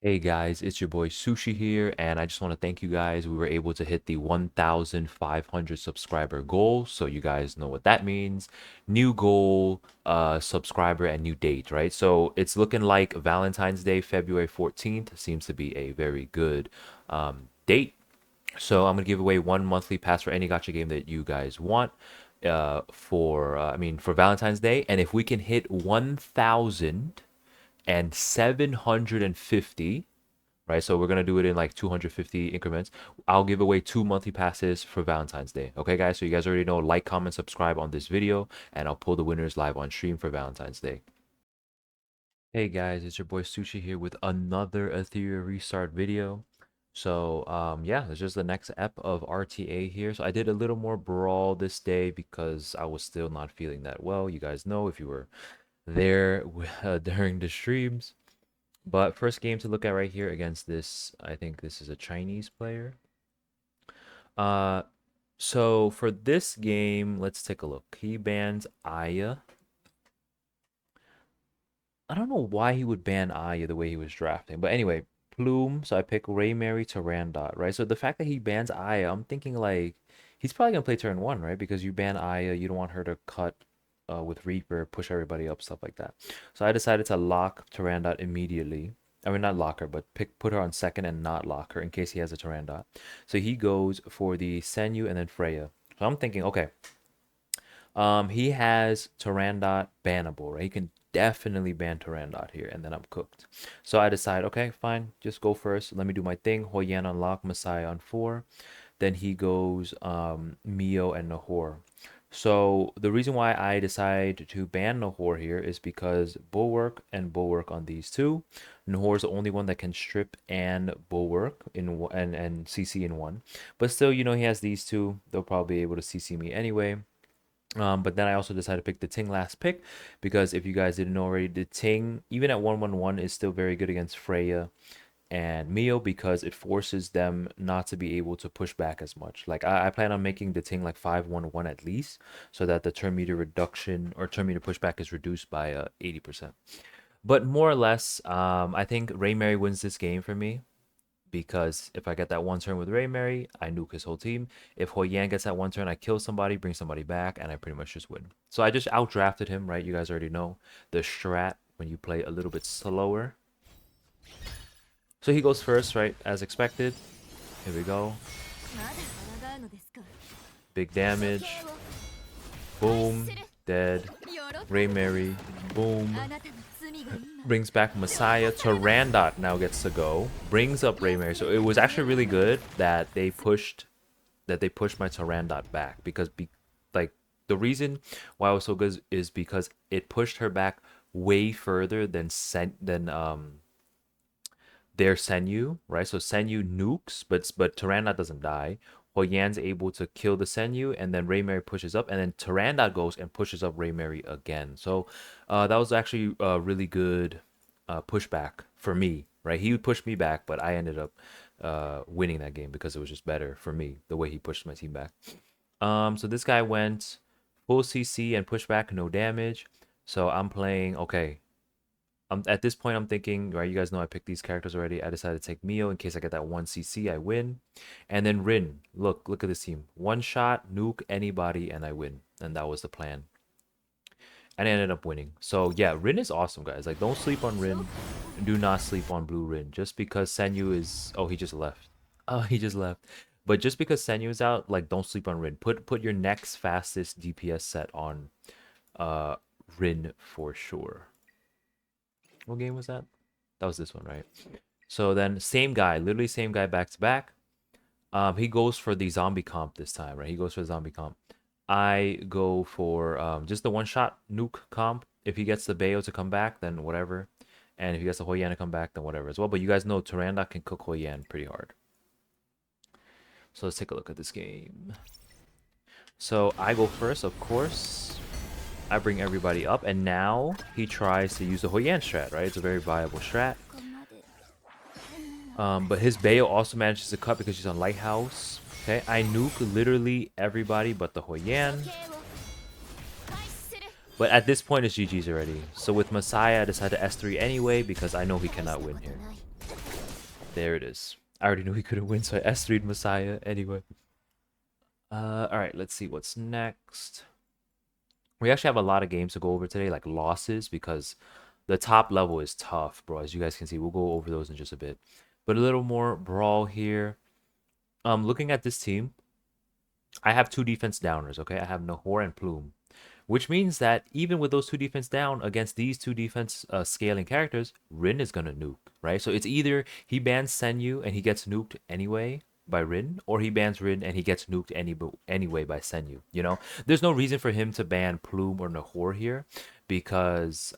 Hey guys, it's your boy Sushi here, and I just want to thank you guys. We were able to hit the 1,500 subscriber goal, so you guys know what that means. New goal, subscriber, and new date, right? So it's looking like Valentine's Day, February 14th, seems to be a very good date. So I'm gonna give away one monthly pass for any gacha game that you guys want for Valentine's Day, and if we can hit 1,750, right? So we're gonna do it in like 250 increments. I'll give away two monthly passes for Valentine's Day. Okay, guys. So you guys already know. Like, comment, subscribe on this video, and I'll pull the winners live on stream for Valentine's Day. Hey guys, it's your boy Sushi here with another Etheria restart video. So yeah, it's just the next ep of RTA here. So I did a little more brawl this day because I was still not feeling that well. You guys know if you were there during the streams. But first game to look at right here against this, I think this is a Chinese player. Uh, so for this game, let's take a look. He bans Aya. I don't know why he would ban Aya the way he was drafting, but anyway, Plume. So I pick Ray Mary to Randot, right? So the fact that he bans Aya, I'm thinking like he's probably gonna play turn one, right? Because you ban Aya, you don't want her to cut with Reaper, push everybody up, stuff like that. So I decided to lock Tyrandot immediately. I mean, not lock her, but put her on second and not lock her in case he has a Tyrandot. So he goes for the Senyu and then Freya. So I'm thinking, okay, he has Tyrandot bannable, right? He can definitely ban Tyrandot here, and then I'm cooked. So I decide, okay, fine, just go first. Let me do my thing. Hoyan on lock, Messiah on 4. Then he goes Mio and Nahor. So the reason why I decide to ban Nahor here is because Bulwark and Bulwark on these two. Nahor's the only one that can strip and Bulwark and CC in one. But still, you know, he has these two. They'll probably be able to CC me anyway. But then I also decided to pick the Ting last pick because if you guys didn't know already, the Ting, even at 111, is still very good against Freya and Mio because it forces them not to be able to push back as much. Like I plan on making the Ting like 511 at least so that the turn meter reduction or turn meter pushback is reduced by 80%. But more or less, I think Ray Mary wins this game for me because if I get that one turn with Ray Mary, I nuke his whole team. If Hoi Yan gets that one turn, I kill somebody, bring somebody back, and I pretty much just win. So I just outdrafted him, right? You guys already know the strat when you play a little bit slower. So he goes first, right? As expected. Here we go. Big damage. Boom. Dead. Ray Mary. Boom. Brings back Messiah. Tyrandot now gets to go. Brings up Ray Mary. So it was actually really good that they pushed my Tyrandot back because like the reason why it was so good is because it pushed her back way further than their Senyu, right? So Senyu nukes, but Tyrandot doesn't die. Hoyan's able to kill the Senyu, and then Ray Mary pushes up, and then Tyrandot goes and pushes up Ray Mary again. So that was actually a really good pushback for me, right? He would push me back, but I ended up winning that game because it was just better for me the way he pushed my team back. So this guy went full CC and pushback, no damage. So I'm playing okay. At this point, I'm thinking, right, you guys know I picked these characters already. I decided to take Mio in case I get that 1 CC, I win. And then Rin, look at this team. One shot, nuke anybody, and I win. And that was the plan. And I ended up winning. So yeah, Rin is awesome, guys. Like, don't sleep on Rin. Do not sleep on Blue Rin. Just because Senyu is... Oh, he just left. Oh, he just left. But just because Senyu is out, like, don't sleep on Rin. Put your next fastest DPS set on Rin for sure. What game was that? That was this one, right? So then same guy, literally same guy back to back. He goes for the zombie comp this time, right? He goes for the zombie comp. I go for just the one shot nuke comp. If he gets the Bayo to come back, then whatever. And if he gets the Hoyan to come back, then whatever as well. But you guys know Tyrandot can cook Hoyan pretty hard. So let's take a look at this game. So I go first, of course. I bring everybody up, and now he tries to use the Hoyan strat, right? It's a very viable strat. But his Bayo also manages to cut because she's on Lighthouse. Okay, I nuke literally everybody but the Hoyan. But at this point, it's GG's already. So with Messiah, I decided to S3 anyway because I know he cannot win here. There it is. I already knew he couldn't win, so I S3'd Messiah anyway. All right, let's see what's next. We actually have a lot of games to go over today, like losses, because the top level is tough, bro. As you guys can see, we'll go over those in just a bit. But a little more brawl here. Looking at this team, I have two defense downers, okay? I have Nahor and Plume, which means that even with those two defense down against these two defense scaling characters, Rin is gonna nuke, right? So it's either he bans Senyu and he gets nuked anyway by Rin, or he bans Rin and he gets nuked anyway by Senyu. You know, there's no reason for him to ban Plume or Nahor here because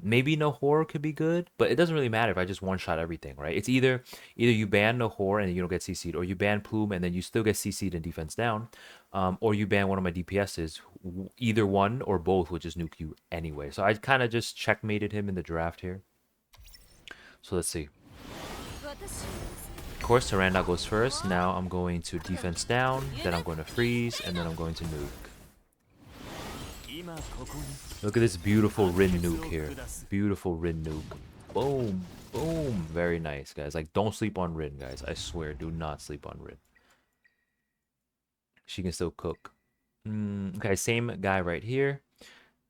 maybe Nahor could be good, but it doesn't really matter if I just one shot everything, right? It's either you ban Nahor and you don't get CC'd, or you ban Plume and then you still get CC'd and defense down, or you ban one of my DPSs. Either one or both will just nuke you anyway. So I kind of just checkmated him in the draft here. So let's see. Of course, Tyrande goes first. Now I'm going to defense down, then I'm going to freeze, and then I'm going to nuke. Look at this beautiful Rin nuke here. Beautiful Rin nuke. Boom. Boom. Very nice, guys. Like, don't sleep on Rin, guys. I swear, do not sleep on Rin. She can still cook. Okay, same guy right here.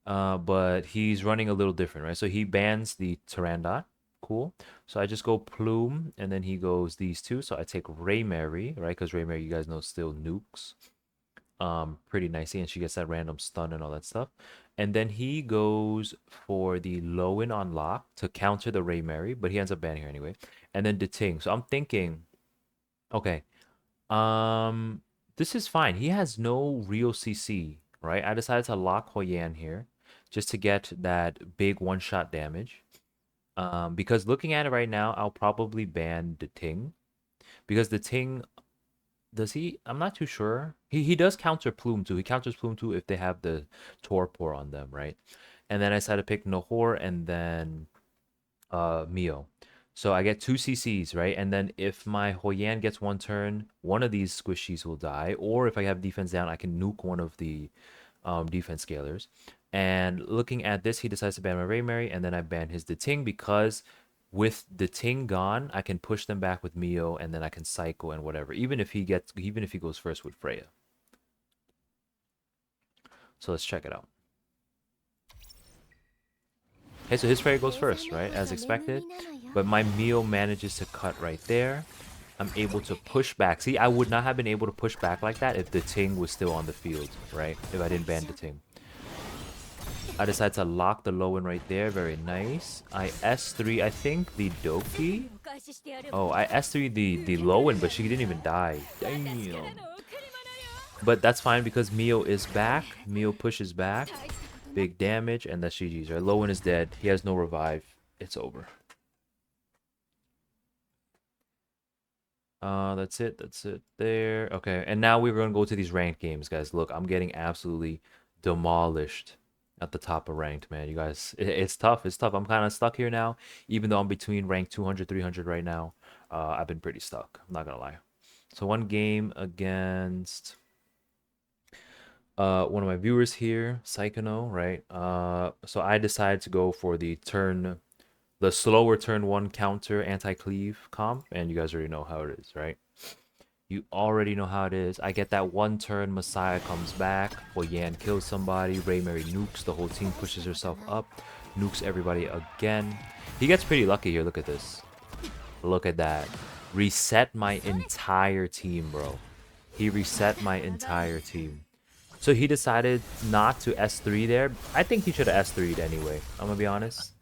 But he's running a little different, right? So he bans the Tyrande. Cool. So I just go Plume, and then he goes these two. So I take Raymary, right? Because Raymary, you guys know, still nukes. Pretty nicely, and she gets that random stun and all that stuff. And then he goes for the Lowen on lock to counter the Raymary, but he ends up banning her anyway. And then the Ting. So I'm thinking, okay, this is fine. He has no real CC, right? I decided to lock Hou Yan here just to get that big one-shot damage. Because looking at it right now, I'll probably ban the Ting. Because the Ting, does he? I'm not too sure. He does counter Plume too. He counters Plume too if they have the Torpor on them, right? And then I decided to pick Nahor and then Mio. So I get 2 CCs, right? And then if my Hou Yan gets one turn, one of these squishies will die. Or if I have defense down, I can nuke one of the defense scalers. And looking at this, he decides to ban my Raymary, and then I ban his the Ting because with the Ting gone, I can push them back with Mio, and then I can cycle and whatever. Even if he goes first with Freya. So let's check it out. Okay, so his Freya goes first, right? As expected. But my Mio manages to cut right there. I'm able to push back. See, I would not have been able to push back like that if the Ting was still on the field, right? If I didn't ban the Ting. I decided to lock the Lowen right there. Very nice. I S3, I think, the Doki. Oh, I S3 the Lowen, but she didn't even die. Damn. But that's fine because Mio is back. Mio pushes back. Big damage, and that's GG's, right? Lowen is dead. He has no revive. It's over. That's it. That's it there. Okay, and now we're going to go to these ranked games, guys. Look, I'm getting absolutely demolished at the top of ranked, man. You guys, it's tough. It's tough. I'm kind of stuck here now, even though I'm between rank 200, 300 right now. I've been pretty stuck. I'm not gonna lie. So one game against one of my viewers here, Psychono, right? So I decided to go for the slower turn one counter anti-cleave comp, and you guys already know how it is, right? You already know how it is. I get that one turn, Messiah comes back, Hou Yan kills somebody, Raymary nukes, the whole team pushes herself up, nukes everybody again. He gets pretty lucky here, look at this. Look at that. Reset my entire team, bro. He reset my entire team. So he decided not to S3 there. I think he should have S3'd anyway, I'm gonna be honest.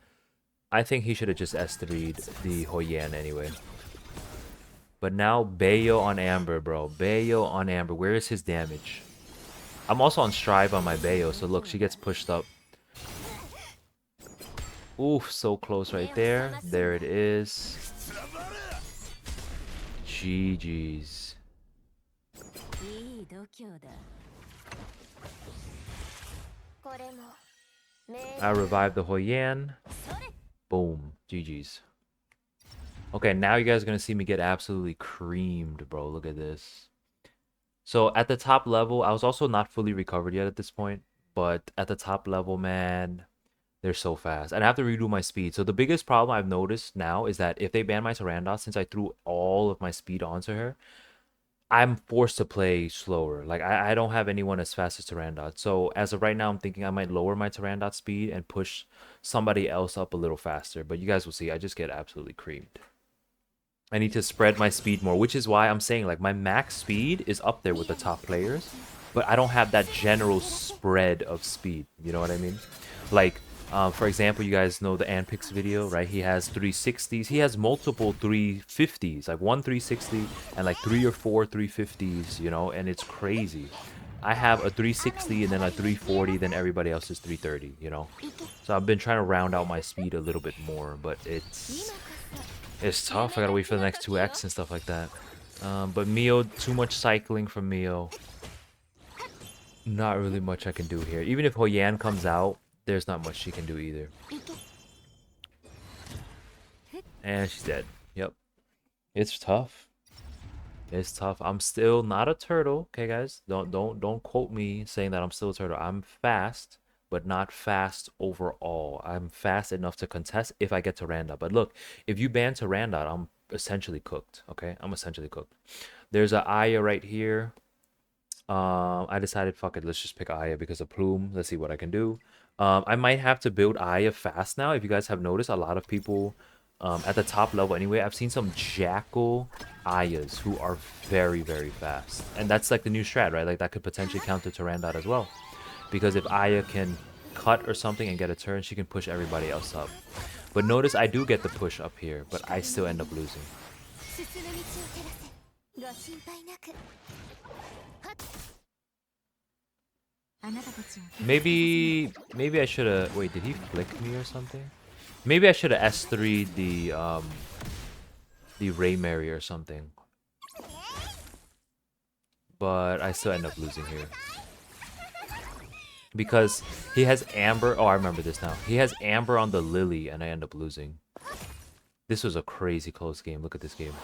I think he should have just S3'd the Hou Yan anyway. But now Bayo on Amber, bro. Bayo on Amber. Where is his damage? I'm also on Strive on my Bayo, so look, she gets pushed up. Oof, so close right there. There it is. GG's. I revived the Hou Yan. Boom. GG's. Okay, now you guys are going to see me get absolutely creamed, bro. Look at this. So at the top level, I was also not fully recovered yet at this point. But at the top level, man, They're so fast. And I have to redo my speed. So the biggest problem I've noticed now is that if they ban my Tyrandot, since I threw all of my speed onto her, I'm forced to play slower. Like I don't have anyone as fast as Tyrandot. So as of right now, I'm thinking I might lower my Tyrandot speed and push somebody else up a little faster. But you guys will see, I just get absolutely creamed. I need to spread my speed more, which is why I'm saying like my max speed is up there with the top players, but I don't have that general spread of speed. You know what I mean? Like, for example, you guys know the Anpix video, right? He has 360s. He has multiple 350s, like one 360 and like 3 or 4 350s, you know, and it's crazy. I have a 360 and then a 340, then everybody else is 330, you know? So I've been trying to round out my speed a little bit more, but it's tough. I gotta wait for the next 2x and stuff like that. But Mio, too much cycling from Mio. Not really much I can do here. Even if Hoyan comes out, there's not much she can do either. And she's dead. Yep. It's tough. It's tough. I'm still not a turtle. Okay, guys? Don't quote me saying that I'm still a turtle. I'm fast, but not fast overall. I'm fast enough to contest if I get to Randot. But look, if you ban to Randot, I'm essentially cooked. Okay? I'm essentially cooked. There's a Aya right here. I decided, fuck it, let's just pick Aya because of Plume. Let's see what I can do. I might have to build Aya fast now. If you guys have noticed, a lot of people at the top level anyway, I've seen some Jackal Ayas who are very, very fast. And that's like the new strat, right? Like that could potentially counter Tyrandot as well. Because if Aya can cut or something and get a turn, she can push everybody else up. But notice I do get the push up here, but I still end up losing. Maybe I should have... Wait, did he flick me or something? Maybe I should have S3'd the Ray Mary or something. But I still end up losing here. Because he has Amber... Oh, I remember this now. He has Amber on the Lily and I end up losing. This was a crazy close game. Look at this game.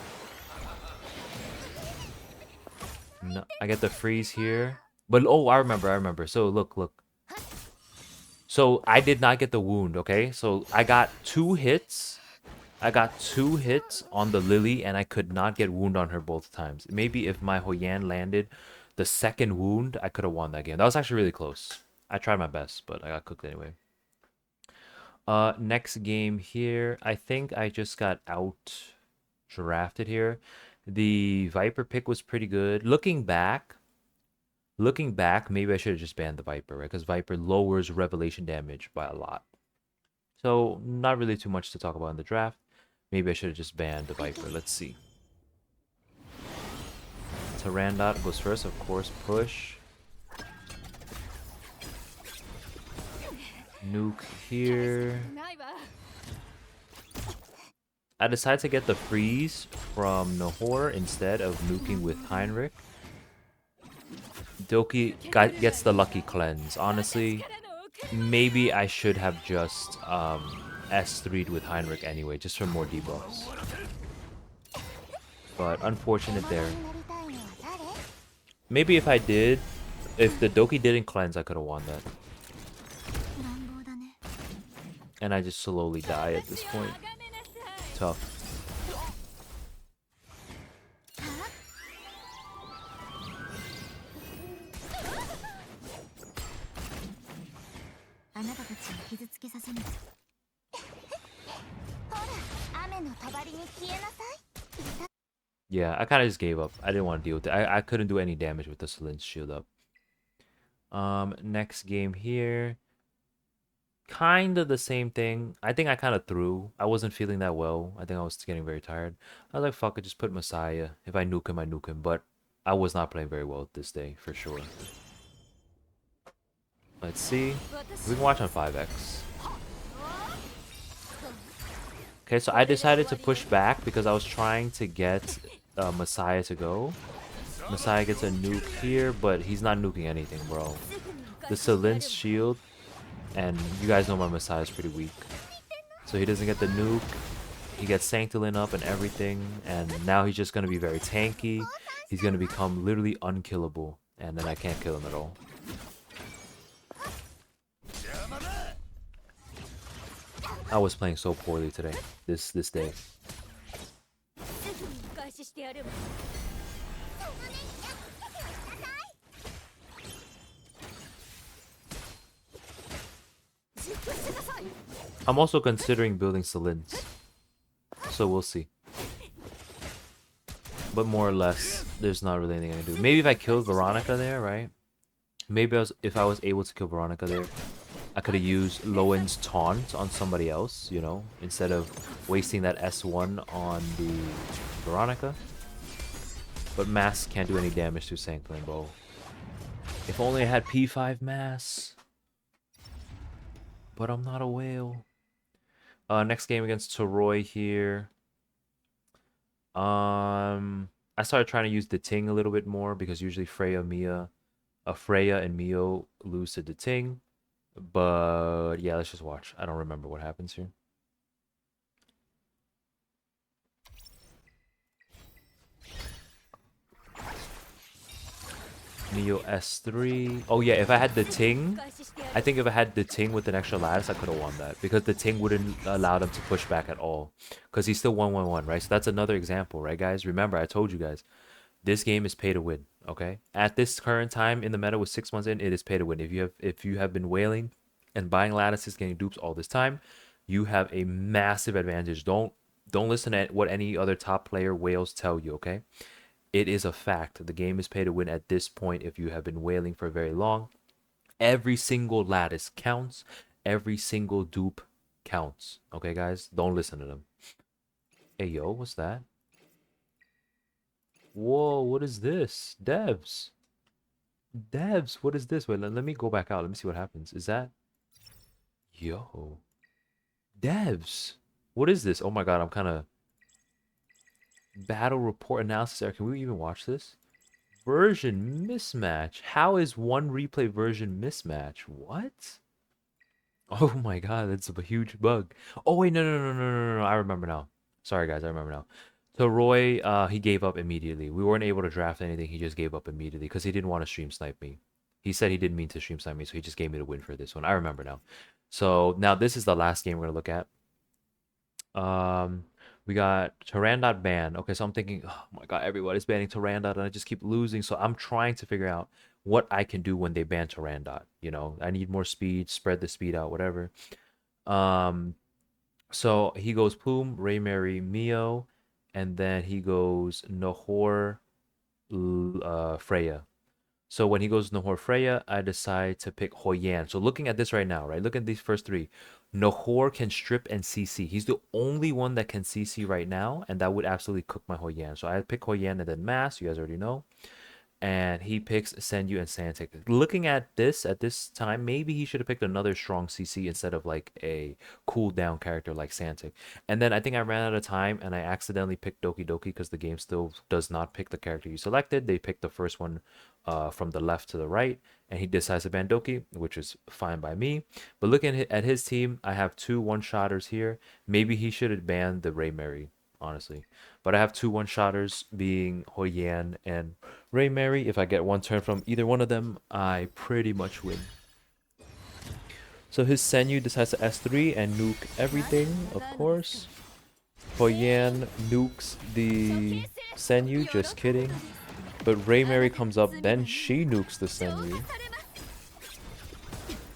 No, I get the freeze here. But, oh, I remember. So, look. So, I did not get the wound, okay? So, I got 2 hits. I got 2 hits on the Lily, and I could not get wound on her both times. Maybe if my Hoyan landed the second wound, I could have won that game. That was actually really close. I tried my best, but I got cooked anyway. Next game here. I think I just got out-drafted here. The Viper pick was pretty good. Looking back, maybe I should have just banned the Viper, right? Because Viper lowers revelation damage by a lot. So, not really too much to talk about in the draft. Maybe I should have just banned the Viper. Let's see. Tyrandot goes first, of course. Push. Nuke here. I decided to get the freeze from Nahor instead of nuking with Heinrich. Doki gets the lucky cleanse. Honestly, maybe I should have just S3'd with Heinrich anyway, just for more debuffs. But unfortunate there. Maybe if the Doki didn't cleanse, I could have won that. And I just slowly die at this point. Tough. Yeah, I kind of just gave up. I didn't want to deal with it. I couldn't do any damage with the Slin's shield up. Next game here. Kind of the same thing. I think I kind of threw. I wasn't feeling that well. I think I was getting very tired. I was like, fuck it, just put Messiah. If I nuke him, I nuke him. But I was not playing very well this day, for sure. Let's see. We can watch on 5x. Okay, so I decided to push back because I was trying to get Messiah to go. Messiah gets a nuke here, but he's not nuking anything, bro. The Slin's shield, and you guys know my Messiah is pretty weak. So he doesn't get the nuke. He gets Sanctolin up and everything, and now he's just going to be very tanky. He's going to become literally unkillable, and then I can't kill him at all. I was playing so poorly today. This day. I'm also considering building Salins. So we'll see. But more or less, there's not really anything I can do. Maybe if I killed Veronica there, right? Maybe if I was able to kill Veronica there, I could have used Lowen's taunt on somebody else, you know, instead of wasting that S1 on the Veronica. But Mass can't do any damage to Sanctling Bow. If only I had P5 Mass. But I'm not a whale. Next game against Toroy here. I started trying to use the Ting a little bit more because usually Freya and Mio lose to the Ting. But yeah, let's just watch. I don't remember what happens here. Mio S3. Oh yeah, if I had the Ting, I think if I had the Ting with an extra lattice, I could have won that. Because the Ting wouldn't allow them to push back at all. Because he's still 1-1-1, right? So that's another example, right, guys? Remember, I told you guys, this game is pay to win, okay? At this current time in the meta with 6 months in, it is pay to win. If you have been whaling and buying lattices, getting dupes all this time, you have a massive advantage. Don't listen to what any other top player whales tell you, okay? It is a fact. The game is pay to win at this point if you have been whaling for very long. Every single lattice counts. Every single dupe counts. Okay, guys? Don't listen to them. Hey, yo, what's that? Whoa, what is this? Devs. Devs, what is this? Wait, let me go back out. Let me see what happens. Is that... Yo. Devs. What is this? Oh my god, I'm kind of... Battle report analysis error. Can we even watch this? Version mismatch. How is one replay version mismatch? What? Oh my god, that's a huge bug. Oh wait, no. I remember now. Sorry guys, I remember now. So Roy, he gave up immediately. We weren't able to draft anything. He just gave up immediately because he didn't want to stream snipe me. He said he didn't mean to stream snipe me, so he just gave me the win for this one. I remember now. So now this is the last game we're gonna look at. We got Tyrandot ban. Okay, so I'm thinking, oh my god, everybody's banning Tyrandot, and I just keep losing. So I'm trying to figure out what I can do when they ban Tyrandot. You know, I need more speed, spread the speed out, whatever. So he goes Plume, Ray Mary, Mio, and then he goes Nahor, Freya. So when he goes Nahor Freya, I decide to pick Hoyan. So looking at this right now, right? Look at these first three. Nahor can strip and CC. He's the only one that can CC right now, and that would absolutely cook my Hoyan. So I pick Hoyan and then Mass. You guys already know. And he picks Senyu and Santic. Looking at this time, maybe he should have picked another strong CC instead of like a cooldown character like Santic. And then I think I ran out of time and I accidentally picked Doki Doki because the game still does not pick the character you selected. They picked the first one from the left to the right, and he decides to ban Doki, which is fine by me. But looking at his team, I have two one-shotters here. Maybe he should have banned the Ray Mary, honestly. But I have two one-shotters being Hoyan and Ray Mary. If I get one turn from either one of them, I pretty much win. So his Senyu decides to S3 and nuke everything, of course. Hoyan nukes the Senyu, just kidding. But Ray Mary comes up, then she nukes the Senyu.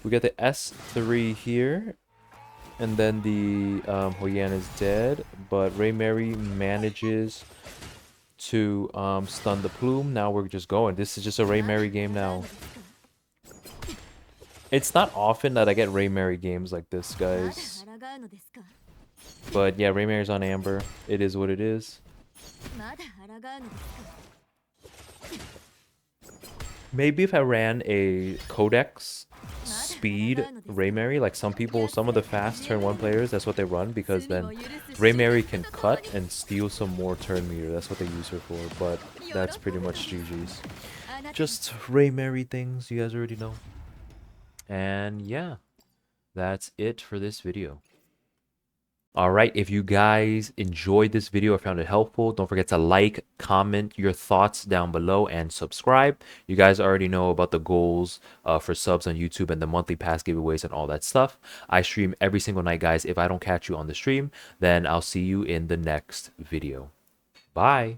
We get the S3 here. And then the Hoyan is dead, but Ray Mary manages to stun the Plume. Now we're just going. This is just a Ray Mary game now. It's not often that I get Ray Mary games like this, guys. But yeah, Ray Mary's on Amber. It is what it is. Maybe if I ran a Codex speed Ray Mary, like some of the fast turn 1 players, that's what they run, because then Ray Mary can cut and steal some more turn meter. That's what they use her for, but that's pretty much GG's. Just Ray Mary things, you guys already know. And yeah, that's it for this video. All right, if you guys enjoyed this video or found it helpful, don't forget to like, comment your thoughts down below, and subscribe. You guys already know about the goals for subs on YouTube and the monthly pass giveaways and all that stuff. I stream every single night, guys. If I don't catch you on the stream, then I'll see you in the next video. Bye.